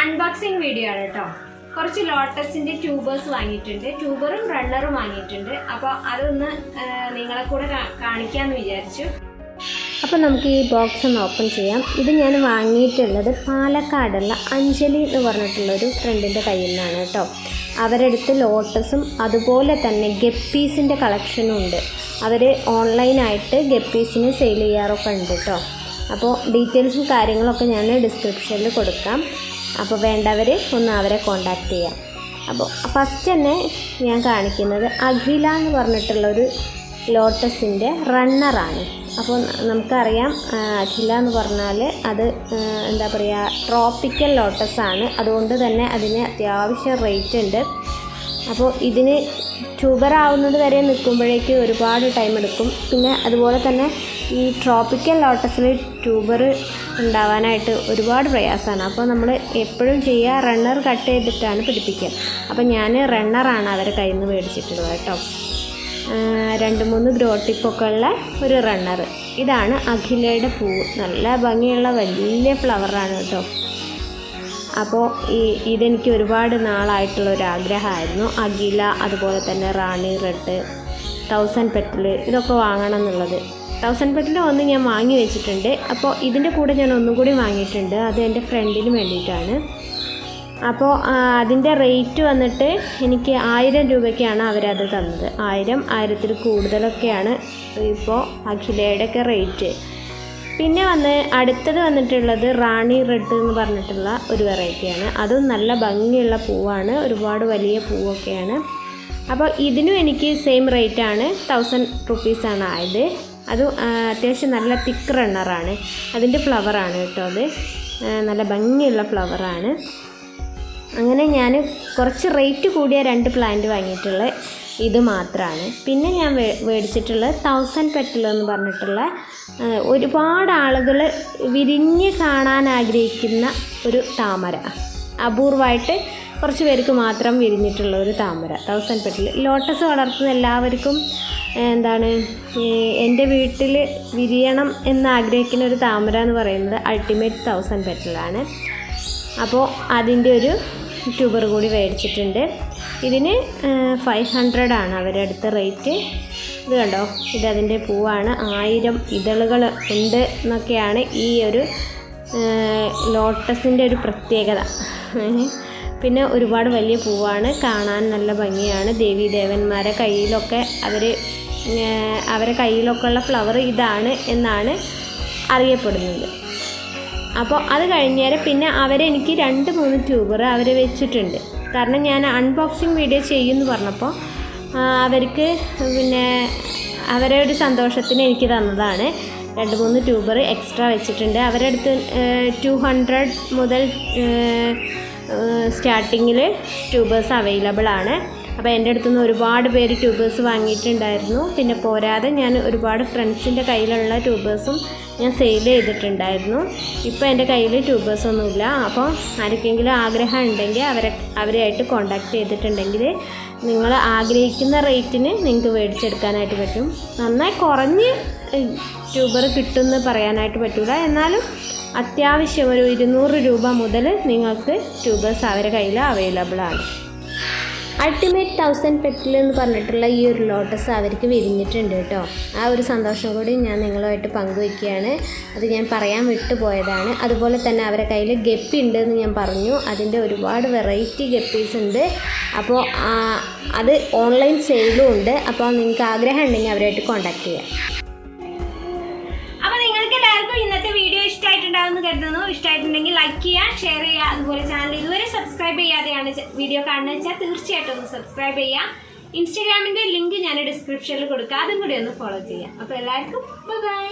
Unboxing video ആണ് കേട്ടോ. കുറച്ച് ലോട്ടസിന്റെ ട്യൂബേഴ്സ് വാങ്ങിയിട്ടുണ്ട്, ട്യൂബറും റണ്ണറും വാങ്ങിയിട്ടുണ്ട്. അപ്പോൾ അതൊന്ന് നിങ്ങളെ കൂടെ കാണിക്കാമെന്ന് വിചാരിച്ചു. അപ്പോൾ നമുക്ക് ഈ ബോക്സ് ഒന്ന് ഓപ്പൺ ചെയ്യാം. ഇത് ഞാൻ വാങ്ങിയിട്ടുള്ളത് പാലക്കാടുള്ള അഞ്ജലി എന്ന് പറഞ്ഞിട്ടുള്ളൊരു ഫ്രണ്ടിൻ്റെ കയ്യിൽ നിന്നാണ് കേട്ടോ. അവരുടെ അടുത്ത് ലോട്ടസും അതുപോലെ തന്നെ ഗപ്പീസിൻ്റെ കളക്ഷനും ഉണ്ട്. അവർ ഓൺലൈനായിട്ട് ഗപ്പീസിന് സെയിൽ ചെയ്യാറൊക്കെ ഉണ്ട് കേട്ടോ. അപ്പോൾ ഡീറ്റെയിൽസും കാര്യങ്ങളൊക്കെ ഞാൻ ഡിസ്ക്രിപ്ഷനിൽ കൊടുക്കാം. അപ്പോൾ വേണ്ടവർ ഒന്ന് അവരെ കോണ്ടാക്ട് ചെയ്യാം. അപ്പോൾ ഫസ്റ്റ് തന്നെ ഞാൻ കാണിക്കുന്നത് അഖില എന്ന് പറഞ്ഞിട്ടുള്ളൊരു ലോട്ടസിൻ്റെ റണ്ണറാണ്. അപ്പോൾ നമുക്കറിയാം അഖില എന്ന് പറഞ്ഞാൽ അത് എന്താ പറയുക, ട്രോപ്പിക്കൽ ലോട്ടസാണ്. അതുകൊണ്ട് തന്നെ അതിന് അത്യാവശ്യം റേറ്റ് ഉണ്ട്. അപ്പോൾ ഇതിന് ട്യൂബർ ആവുന്നത് വരെ നിൽക്കുമ്പോഴേക്ക് ഒരുപാട് ടൈം എടുക്കും. പിന്നെ അതുപോലെ തന്നെ ഈ ട്രോപ്പിക്കൽ ലോട്ടസിൽ ട്യൂബർ ഉണ്ടാവാനായിട്ട് ഒരുപാട് പ്രയാസമാണ്. അപ്പോൾ നമ്മൾ എപ്പോഴും ചെയ്യുക റണ്ണർ കട്ട് ചെയ്തിട്ടാണ് പിടിപ്പിക്കുക. അപ്പോൾ ഞാൻ റണ്ണറാണ് അവരെ കയ്യിൽ നിന്ന് മേടിച്ചിട്ടുള്ളത് കേട്ടോ. 2-3 ഗ്രോ ടിപ്പൊക്കെ ഉള്ള ഒരു റണ്ണർ. ഇതാണ് അഖിലയുടെ പൂവ്. നല്ല ഭംഗിയുള്ള വലിയ ഫ്ലവറാണ് കേട്ടോ. അപ്പോൾ ഇതെനിക്ക് ഒരുപാട് നാളായിട്ടുള്ളൊരാഗ്രഹമായിരുന്നു. അഖില, അതുപോലെ തന്നെ റാണി റെഡ്, 1000 പെറ്റൽ ഇതൊക്കെ വാങ്ങണം എന്നുള്ളത്. 1000 പെറ്റൽ ഒന്ന് ഞാൻ വാങ്ങി വെച്ചിട്ടുണ്ട്. അപ്പോൾ ഇതിൻ്റെ കൂടെ ഞാൻ ഒന്നും കൂടി വാങ്ങിയിട്ടുണ്ട്. അത് എൻ്റെ ഫ്രണ്ടിന് വേണ്ടിയിട്ടാണ്. അപ്പോൾ അതിൻ്റെ റേറ്റ് വന്നിട്ട് എനിക്ക് 1000 രൂപയ്ക്കാണ് അവരത് തന്നത്. 1000-1000-ൽ കൂടുതലൊക്കെയാണ് ഇപ്പോൾ അഖിലയുടെയൊക്കെ റേറ്റ്. പിന്നെ അടുത്തത് വന്നിട്ടുള്ളത് റാണി റെഡ് എന്ന് പറഞ്ഞിട്ടുള്ള ഒരു വെറൈറ്റിയാണ്. അതും നല്ല ഭംഗിയുള്ള പൂവാണ്, ഒരുപാട് വലിയ പൂവൊക്കെയാണ്. അപ്പോൾ ഇതിനും എനിക്ക് സെയിം റേറ്റാണ്, 1000 റുപ്പീസാണ് ആയത്. അതും അത്യാവശ്യം നല്ല തിക്ക് റണ്ണറാണ്. അതിൻ്റെ ഫ്ലവറാണ് കേട്ടോ. അത് നല്ല ഭംഗിയുള്ള ഫ്ലവറാണ്. അങ്ങനെ ഞാൻ കുറച്ച് റേറ്റ് കൂടിയ 2 പ്ലാന്റ് വാങ്ങിയിട്ടുള്ള ഇത് മാത്രമാണ്. പിന്നെ ഞാൻ മേടിച്ചിട്ടുള്ളത് 1000 പെറ്റൽ എന്ന് പറഞ്ഞിട്ടുള്ള ഒരുപാട് ആളുകൾ വിരിഞ്ഞ് കാണാൻ ആഗ്രഹിക്കുന്ന ഒരു താമര. അപൂർവമായിട്ട് കുറച്ച് പേർക്ക് മാത്രം വിരിഞ്ഞിട്ടുള്ള ഒരു താമര, 1000 പെറ്റൽ. ലോട്ടസ് വളർത്തുന്ന എല്ലാവർക്കും എൻ്റെ വീട്ടിൽ വിരിയണം എന്നാഗ്രഹിക്കുന്ന ഒരു താമര എന്ന് പറയുന്നത് അൾട്ടിമേറ്റ് 1000 പെറ്റലാണ്. അപ്പോൾ അതിൻ്റെ ഒരു ട്യൂബർ കൂടി മേടിച്ചിട്ടുണ്ട്. ഇതിന് 500 ആണ് അവരുടെ അടുത്ത റേറ്റ്. ഇത് കണ്ടോ, ഇതതിൻ്റെ പൂവാണ്. 1000 ഇതളുകൾ ഉണ്ട് എന്നൊക്കെയാണ് ഈ ഒരു ലോട്ടസിൻ്റെ ഒരു പ്രത്യേകത. പിന്നെ ഒരുപാട് വലിയ പൂവാണ്, കാണാൻ നല്ല ഭംഗിയാണ്. ദേവീദേവന്മാരെ കയ്യിലൊക്കെ അവരെ കയ്യിലൊക്കെ ഉള്ള ഫ്ലവർ ഇതാണ് എന്നാണ് അറിയപ്പെടുന്നത്. അപ്പോൾ അത് കഴിഞ്ഞേരം പിന്നെ അവരെനിക്ക് 2-3 ട്യൂബർ അവർ വെച്ചിട്ടുണ്ട്. കാരണം ഞാൻ അൺബോക്സിങ് വീഡിയോ ചെയ്യുമെന്ന് പറഞ്ഞപ്പോൾ അവർക്ക് പിന്നെ അവരുടെ ഒരു സന്തോഷത്തിന് എനിക്ക് തന്നതാണ്. 2-3 ട്യൂബർ എക്സ്ട്രാ വെച്ചിട്ടുണ്ട്. അവരുടെ അടുത്ത് 200 മുതൽ സ്റ്റാർട്ടിങ്ങിൽ ട്യൂബേഴ്സ് അവൈലബിൾ ആണ്. അപ്പോൾ എൻ്റെ അടുത്തുനിന്ന് ഒരുപാട് പേര് ട്യൂബേഴ്സ് വാങ്ങിയിട്ടുണ്ടായിരുന്നു. പിന്നെ പോരാതെ ഞാൻ ഒരുപാട് ഫ്രണ്ട്സിൻ്റെ കയ്യിലുള്ള ട്യൂബേഴ്സും ഞാൻ സെയിൽ ചെയ്തിട്ടുണ്ടായിരുന്നു. ഇപ്പോൾ എൻ്റെ കയ്യിൽ ട്യൂബേഴ്സൊന്നുമില്ല. അപ്പോൾ ആർക്കെങ്കിലും ആഗ്രഹം ഉണ്ടെങ്കിൽ അവരെയായിട്ട് കോണ്ടാക്ട് ചെയ്തിട്ടുണ്ടെങ്കിൽ നിങ്ങൾ ആഗ്രഹിക്കുന്ന റേറ്റിന് നിങ്ങൾക്ക് മേടിച്ചെടുക്കാനായിട്ട് പറ്റും. നന്നായി കുറഞ്ഞ് ട്യൂബർ കിട്ടുമെന്ന് പറയാനായിട്ട് പറ്റില്ല. എന്നാലും അത്യാവശ്യം ഒരു 200 രൂപ മുതൽ നിങ്ങൾക്ക് ട്യൂബേഴ്സ് അവരുടെ കയ്യിൽ അവൈലബിൾ ആണ്. അൾട്ടിമേറ്റ് 1000 പെറ്റൽ എന്ന് പറഞ്ഞിട്ടുള്ള ഈ ഒരു ലോട്ടസ് അവർക്ക് വിരിഞ്ഞിട്ടുണ്ട് കേട്ടോ. ആ ഒരു സന്തോഷം കൂടി ഞാൻ നിങ്ങളുമായിട്ട് പങ്കുവയ്ക്കുകയാണ്. അത് ഞാൻ പറയാൻ വിട്ടുപോയതാണ്. അതുപോലെ തന്നെ അവരുടെ കയ്യിൽ ഗപ്പി ഉണ്ട് എന്ന് ഞാൻ പറഞ്ഞു. അതിൻ്റെ ഒരുപാട് വെറൈറ്റി ഗപ്പീസ് ഉണ്ട്. അപ്പോൾ അത് ഓൺലൈൻ സെയിലും ഉണ്ട്. അപ്പോൾ നിങ്ങൾക്ക് ആഗ്രഹം ഉണ്ടെങ്കിൽ അവരായിട്ട് കോൺടാക്ട് ചെയ്യാം. അപ്പോൾ നിങ്ങൾക്ക് എല്ലാവർക്കും ഇന്നത്തെ വീഡിയോ ഇഷ്ടമായിട്ടുണ്ടാകുമെന്ന് കരുതുന്നു. ഇഷ്ടമായിട്ടുണ്ടെങ്കിൽ ലൈക്ക് ചെയ്യുക, ഷെയർ ചെയ്യുക. അതുപോലെ ചാനൽ ഇതുവരെ സബ്സ്ക്രൈബ് ചെയ്യാതെയാണ് വീഡിയോ കാണുന്നത് വെച്ചാൽ തീർച്ചയായിട്ടും ഒന്ന് സബ്സ്ക്രൈബ് ചെയ്യുക. ഇൻസ്റ്റാഗ്രാമിൻ്റെ ലിങ്ക് ഞാൻ ഡിസ്ക്രിപ്ഷനിൽ കൊടുക്കുക, അതും കൂടി ഒന്ന് ഫോളോ ചെയ്യുക. അപ്പോൾ എല്ലാവർക്കും ബൈ.